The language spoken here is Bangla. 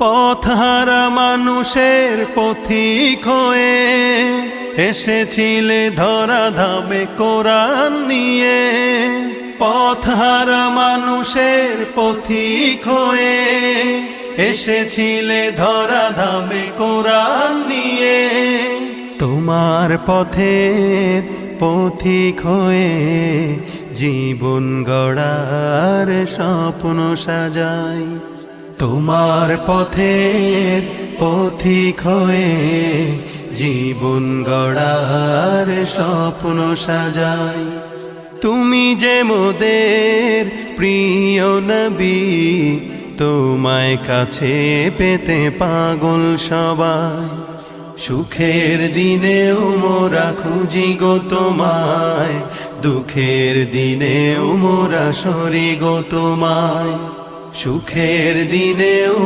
পথহারা মানুষের পথিক হয়ে এসেছিলে ধরা ধামে কোরআন নিয়ে। পথহারা মানুষের পথিক হয়ে এসেছিলে ধরা ধামে কোরআন নিয়ে। তোমার পথের পথিক হয়ে জীবন গড়ার স্বপ্ন সাজাই। তোমার পথের পথিক হয়ে জীবন গড়ার স্বপ্ন সাজাই। তুমি যে মোদের প্রিয় নবী, তোমায় কাছে পেতে পাগল সবাই। সুখের দিনেও মোরা খুঁজি গো তোমায়, দুঃখের দিনেও মোরা সরি গো তোমায়। সুখের দিনেও